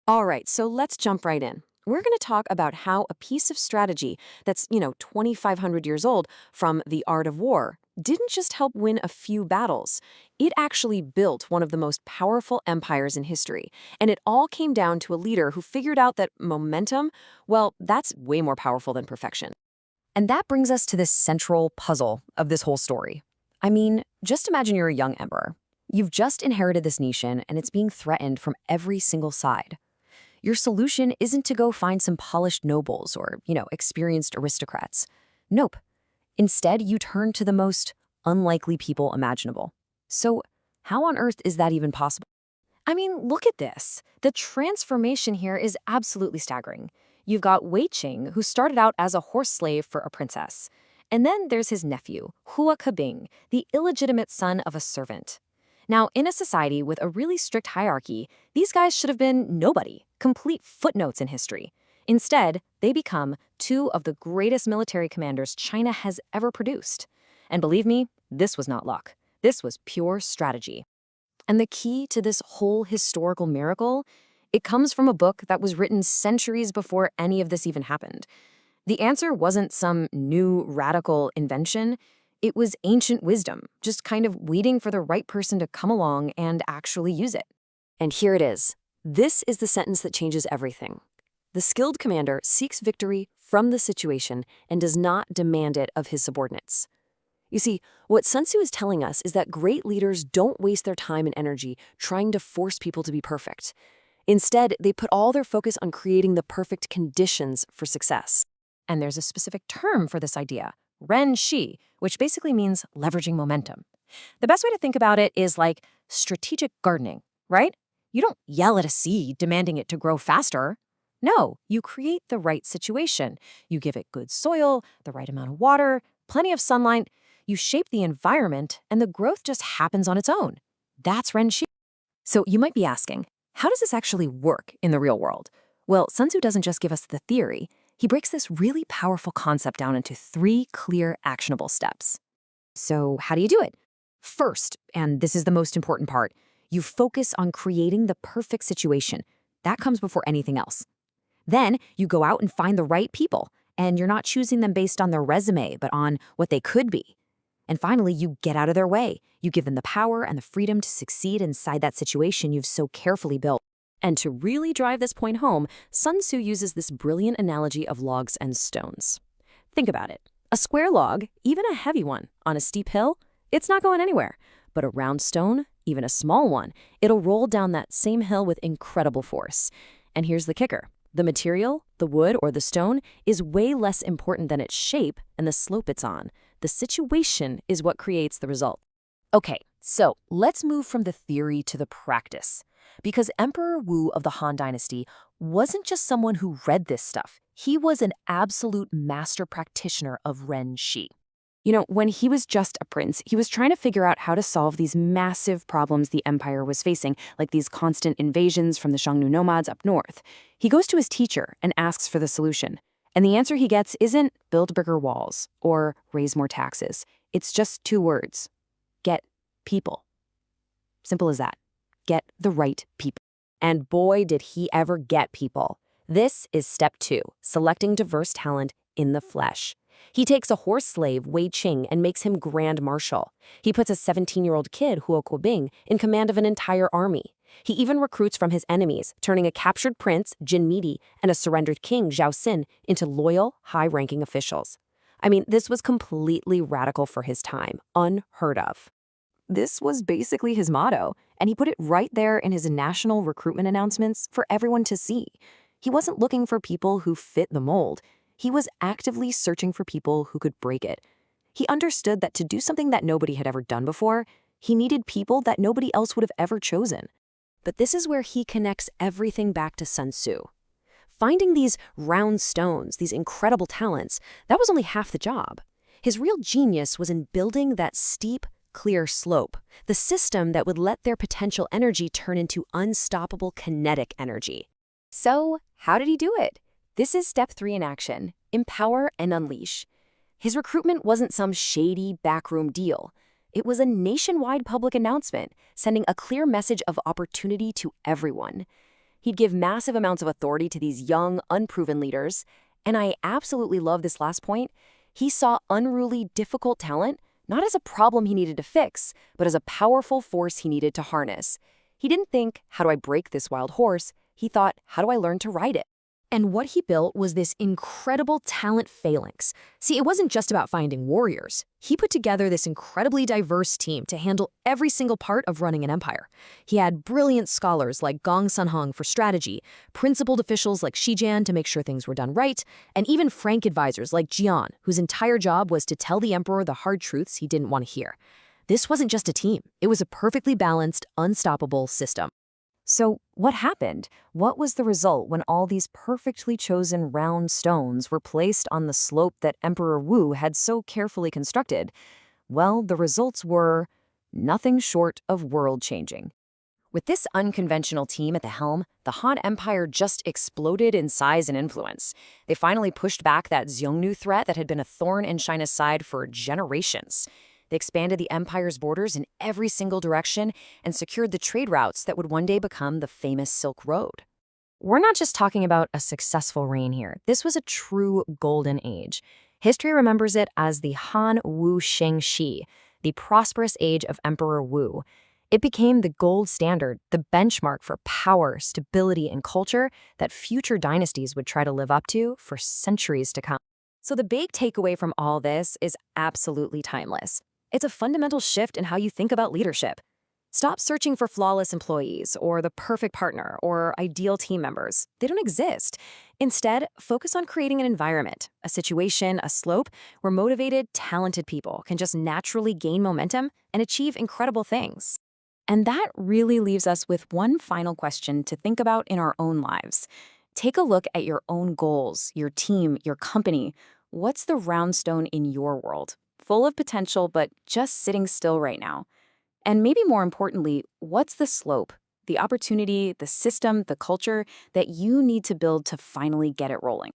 All right, so let's jump right in. We're going to talk about how a piece of strategy that's, 2,500 years old from The Art of War didn't just help win a few battles. It actually built one of the most powerful empires in history. And it all came down to a leader who figured out that momentum, well, that's way more powerful than perfection. And that brings us to this central puzzle of this whole story. I mean, just imagine you're a young emperor. You've just inherited this nation, and it's being threatened from every single side. Your solution isn't to go find some polished nobles or, experienced aristocrats. Nope. Instead, you turn to the most unlikely people imaginable. So, how on earth is that even possible? I mean, look at this. The transformation here is absolutely staggering. You've got Wei Qing, who started out as a horse slave for a princess. And then there's his nephew, Hua Kebing, the illegitimate son of a servant. Now, in a society with a really strict hierarchy, these guys should have been nobody, complete footnotes in history. Instead, they become two of the greatest military commanders China has ever produced. And believe me, this was not luck. This was pure strategy. And the key to this whole historical miracle, it comes from a book that was written centuries before any of this even happened. The answer wasn't some new radical invention. It was ancient wisdom, just kind of waiting for the right person to come along and actually use it. And here it is. This is the sentence that changes everything. The skilled commander seeks victory from the situation and does not demand it of his subordinates. You see, what Sun Tzu is telling us is that great leaders don't waste their time and energy trying to force people to be perfect. Instead, they put all their focus on creating the perfect conditions for success. And there's a specific term for this idea, Ren Shi, which basically means leveraging momentum. The best way to think about it is like strategic gardening, right? You don't yell at a seed demanding it to grow faster. No, you create the right situation. You give it good soil, the right amount of water, plenty of sunlight. You shape the environment, and the growth just happens on its own. That's Ren Shi. So you might be asking, how does this actually work in the real world? Well, Sun Tzu doesn't just give us the theory. He breaks this really powerful concept down into 3 clear, actionable steps. So how do you do it? First, and this is the most important part, you focus on creating the perfect situation. That comes before anything else. Then you go out and find the right people, and you're not choosing them based on their resume, but on what they could be. And finally, you get out of their way. You give them the power and the freedom to succeed inside that situation you've so carefully built. And to really drive this point home, Sun Tzu uses this brilliant analogy of logs and stones. Think about it. A square log, even a heavy one, on a steep hill, it's not going anywhere. But a round stone, even a small one, it'll roll down that same hill with incredible force. And here's the kicker. The material, the wood or the stone, is way less important than its shape and the slope it's on. The situation is what creates the result. Okay, so let's move from the theory to the practice. Because Emperor Wu of the Han Dynasty wasn't just someone who read this stuff. He was an absolute master practitioner of Ren Shi. When he was just a prince, he was trying to figure out how to solve these massive problems the empire was facing, like these constant invasions from the Xiongnu nomads up north. He goes to his teacher and asks for the solution. And the answer he gets isn't build bigger walls or raise more taxes. It's just 2 words. Get people. Simple as that. Get the right people. And boy, did he ever get people. This is step 2, selecting diverse talent in the flesh. He takes a horse slave, Wei Qing, and makes him Grand Marshal. He puts a 17-year-old kid, Hua Kebing, in command of an entire army. He even recruits from his enemies, turning a captured prince, Jin Midi, and a surrendered king, Zhao Xin, into loyal, high-ranking officials. I mean, this was completely radical for his time, unheard of. This was basically his motto, and he put it right there in his national recruitment announcements for everyone to see. He wasn't looking for people who fit the mold. He was actively searching for people who could break it. He understood that to do something that nobody had ever done before, he needed people that nobody else would have ever chosen. But this is where he connects everything back to Sun Tzu. Finding these round stones, these incredible talents, that was only half the job. His real genius was in building that steep, clear slope, the system that would let their potential energy turn into unstoppable kinetic energy. So, how did he do it? This is step 3 in action, empower and unleash. His recruitment wasn't some shady backroom deal. It was a nationwide public announcement, sending a clear message of opportunity to everyone. He'd give massive amounts of authority to these young, unproven leaders. And I absolutely love this last point. He saw unruly, difficult talent not as a problem he needed to fix, but as a powerful force he needed to harness. He didn't think, how do I break this wild horse? He thought, how do I learn to ride it? And what he built was this incredible talent phalanx. See, it wasn't just about finding warriors. He put together this incredibly diverse team to handle every single part of running an empire. He had brilliant scholars like Gong Sunhong for strategy, principled officials like Shi Jian to make sure things were done right, and even frank advisors like Jian, whose entire job was to tell the emperor the hard truths he didn't want to hear. This wasn't just a team. It was a perfectly balanced, unstoppable system. So what happened? What was the result when all these perfectly chosen round stones were placed on the slope that Emperor Wu had so carefully constructed? Well, the results were nothing short of world-changing. With this unconventional team at the helm, the Han Empire just exploded in size and influence. They finally pushed back that Xiongnu threat that had been a thorn in China's side for generations. They expanded the empire's borders in every single direction and secured the trade routes that would one day become the famous Silk Road. We're not just talking about a successful reign here. This was a true golden age. History remembers it as the Han Wu Sheng Shi, the prosperous age of Emperor Wu. It became the gold standard, the benchmark for power, stability, and culture that future dynasties would try to live up to for centuries to come. So the big takeaway from all this is absolutely timeless. It's a fundamental shift in how you think about leadership. Stop searching for flawless employees or the perfect partner or ideal team members. They don't exist. Instead, focus on creating an environment, a situation, a slope where motivated, talented people can just naturally gain momentum and achieve incredible things. And that really leaves us with one final question to think about in our own lives. Take a look at your own goals, your team, your company. What's the round stone in your world? Full of potential, but just sitting still right now. And maybe more importantly, what's the slope, the opportunity, the system, the culture that you need to build to finally get it rolling?